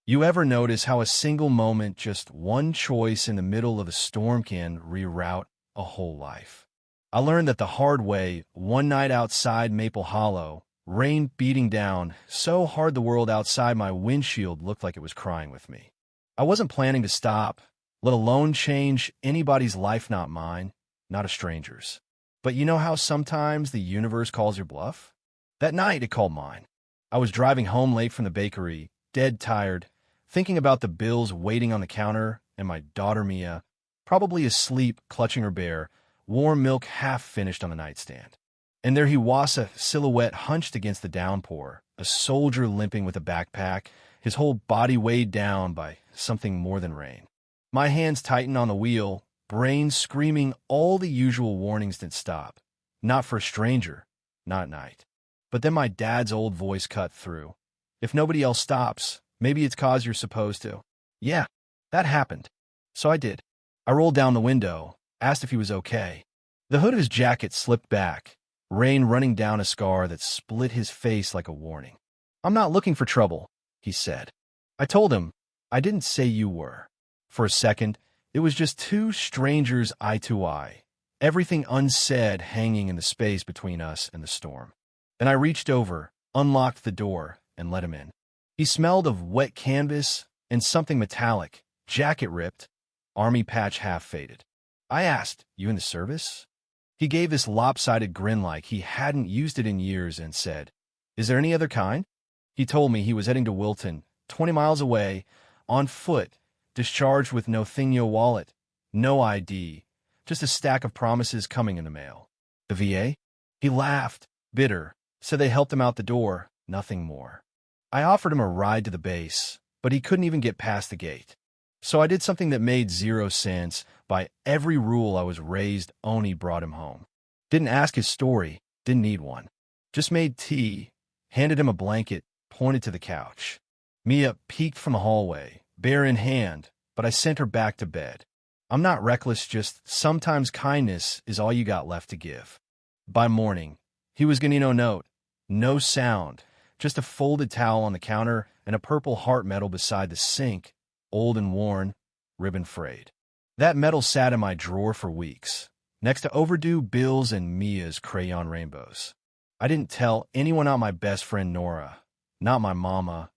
You ever notice how a single moment, just one choice in the middle of a storm, can reroute a whole life? I learned that the hard way one night outside Maple Hollow, rain beating down so hard the world outside my windshield looked like it was crying with me. I wasn't planning to stop, let alone change anybody's life, not mine, not a stranger's. But you know how sometimes the universe calls your bluff? That night it called mine. I was driving home late from the bakery, dead tired, thinking about the bills waiting on the counter and my daughter Mia, probably asleep, clutching her bear, warm milk half finished on the nightstand. And there he was, a silhouette hunched against the downpour, a soldier limping with a backpack, his whole body weighed down by something more than rain. My hands tightened on the wheel, brain screaming all the usual warnings didn't stop. Not for a stranger, not at night. But then my dad's old voice cut through. If nobody else stops, maybe it's 'cause you're supposed to. Yeah, that happened. So I did. I rolled down the window, asked if he was okay. The hood of his jacket slipped back, rain running down a scar that split his face like a warning. "I'm not looking for trouble," he said. I told him, "I didn't say you were." For a second, it was just two strangers eye to eye, everything unsaid hanging in the space between us and the storm. Then I reached over, unlocked the door, and let him in. He smelled of wet canvas and something metallic, jacket ripped, army patch half faded. I asked, "You in the service?" He gave this lopsided grin like he hadn't used it in years and said, "Is there any other kind?" He told me he was heading to Wilton, 20 miles away, on foot, discharged with no thingio wallet, no ID, just a stack of promises coming in the mail. The VA? He laughed, bitter, said they helped him out the door, nothing more. I offered him a ride to the base, but he couldn't even get past the gate. So I did something that made 0 sense. By every rule I was raised, Oni brought him home. Didn't ask his story, didn't need one. Just made tea, handed him a blanket, pointed to the couch. Mia peeked from the hallway, bear in hand, but I sent her back to bed. I'm not reckless, just sometimes kindness is all you got left to give. By morning, he was getting no note, no sound, just a folded towel on the counter and a purple heart medal beside the sink, old and worn, ribbon frayed. That medal sat in my drawer for weeks, next to overdue bills and Mia's crayon rainbows. I didn't tell anyone, not my best friend Nora, not my mama,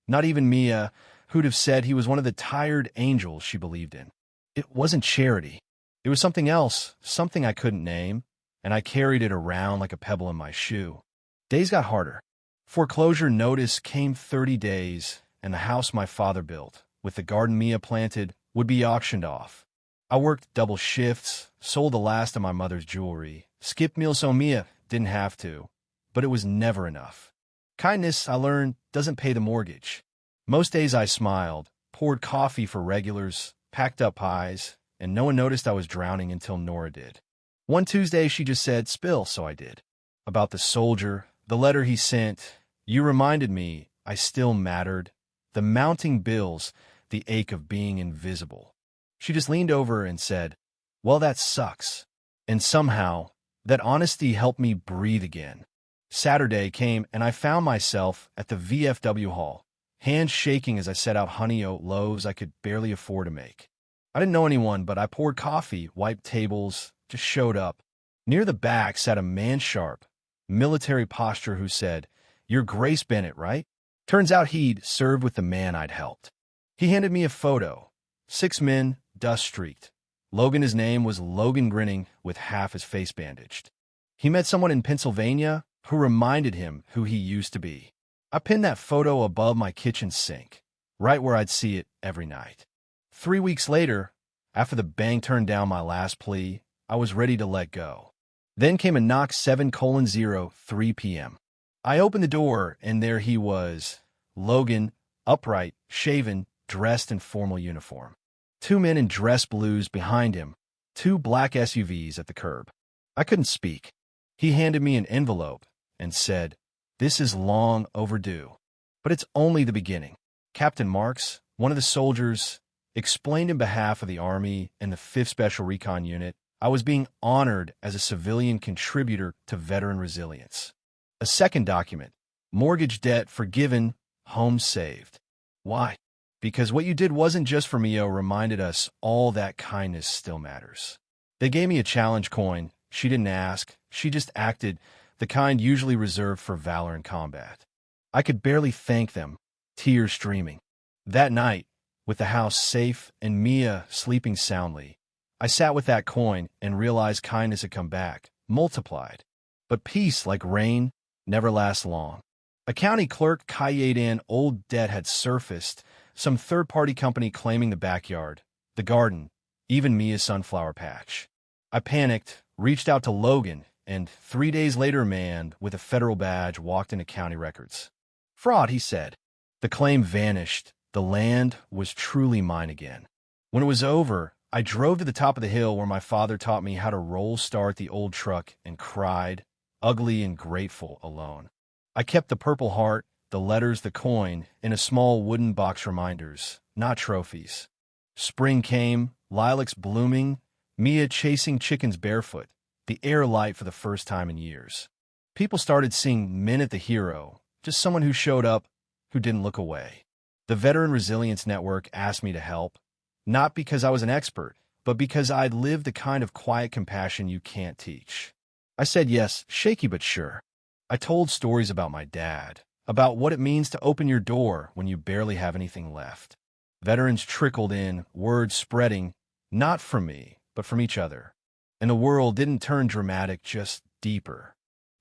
not even Mia, who'd have said he was one of the tired angels she believed in. It wasn't charity. It was something else, something I couldn't name, and I carried it around like a pebble in my shoe. Days got harder. Foreclosure notice came 30 days, and the house my father built, with the garden Mia planted, would be auctioned off. I worked double shifts, sold the last of my mother's jewelry, skipped meals so Mia didn't have to, but it was never enough. Kindness, I learned, doesn't pay the mortgage. Most days I smiled, poured coffee for regulars, packed up pies, and no one noticed I was drowning until Nora did. One Tuesday she just said, "Spill," so I did. About the soldier, the letter he sent, you reminded me I still mattered, the mounting bills, the ache of being invisible. She just leaned over and said, "Well, that sucks." And somehow, that honesty helped me breathe again. Saturday came and I found myself at the VFW hall, hands shaking as I set out honey oat loaves I could barely afford to make. I didn't know anyone, but I poured coffee, wiped tables, just showed up. Near the back sat a man sharp, military posture who said, "You're Grace Bennett, right?" Turns out he'd served with the man I'd helped. He handed me a photo. 6 men, dust-streaked. Logan, his name, was Logan, grinning with half his face bandaged. He met someone in Pennsylvania who reminded him who he used to be. I pinned that photo above my kitchen sink, right where I'd see it every night. 3 weeks later, after the bank turned down my last plea, I was ready to let go. Then came a knock 7:0, 3 p.m. I opened the door, and there he was, Logan, upright, shaven, dressed in formal uniform. 2 men in dress blues behind him, 2 black SUVs at the curb. I couldn't speak. He handed me an envelope and said, "This is long overdue, but it's only the beginning." Captain Marks, one of the soldiers, explained in behalf of the Army and the 5th Special Recon Unit, I was being honored as a civilian contributor to veteran resilience. A second document, mortgage debt forgiven, home saved. Why? because what you did wasn't just for Mio reminded us all that kindness still matters. They gave me a challenge coin. She didn't ask. She just acted, the kind usually reserved for valor in combat. I could barely thank them, tears streaming. That night, with the house safe and Mia sleeping soundly, I sat with that coin and realized kindness had come back, multiplied. But peace, like rain, never lasts long. A county clerk cahied in old debt had surfaced, some third-party company claiming the backyard, the garden, even Mia's sunflower patch. I panicked, reached out to Logan, and 3 days later a man with a federal badge walked into county records. Fraud, he said. The claim vanished. The land was truly mine again. When it was over, I drove to the top of the hill where my father taught me how to roll start the old truck and cried, ugly and grateful, alone. I kept the Purple Heart, the letters, the coin, in a small wooden box, reminders, not trophies. Spring came, lilacs blooming, Mia chasing chickens barefoot, the air light for the first time in years. People started seeing men at the hero, just someone who showed up, who didn't look away. The Veteran Resilience Network asked me to help, not because I was an expert, but because I'd lived the kind of quiet compassion you can't teach. I said yes, shaky but sure. I told stories about my dad, about what it means to open your door when you barely have anything left. Veterans trickled in, words spreading, not from me, but from each other. And the world didn't turn dramatic, just deeper.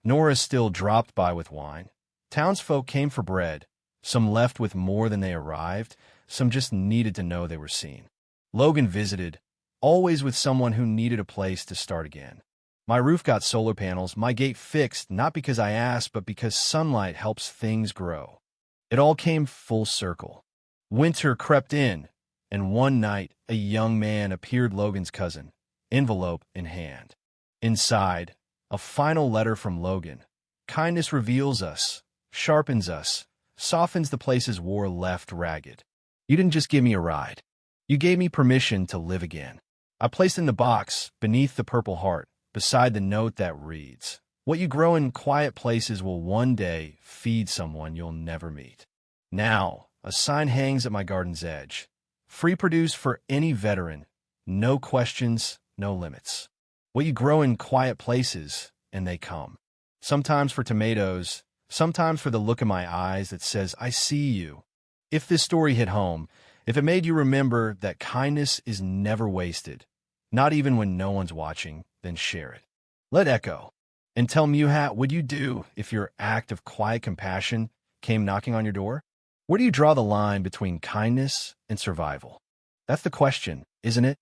Nora still dropped by with wine. Townsfolk came for bread. Some left with more than they arrived. Some just needed to know they were seen. Logan visited, always with someone who needed a place to start again. My roof got solar panels, my gate fixed, not because I asked, but because sunlight helps things grow. It all came full circle. Winter crept in, and one night a young man appeared, Logan's cousin, envelope in hand. Inside, a final letter from Logan. Kindness reveals us, sharpens us, softens the places war left ragged. You didn't just give me a ride. You gave me permission to live again. I placed in the box, beneath the Purple Heart, beside the note that reads, what you grow in quiet places will one day feed someone you'll never meet. Now, a sign hangs at my garden's edge. Free produce for any veteran. No questions, no limits. What you grow in quiet places, and they come. Sometimes for tomatoes, sometimes for the look in my eyes that says, I see you. If this story hit home, if it made you remember that kindness is never wasted, not even when no one's watching, then share it. Let echo. And tell Muhat, what you do if your act of quiet compassion came knocking on your door? Where do you draw the line between kindness and survival? That's the question, isn't it?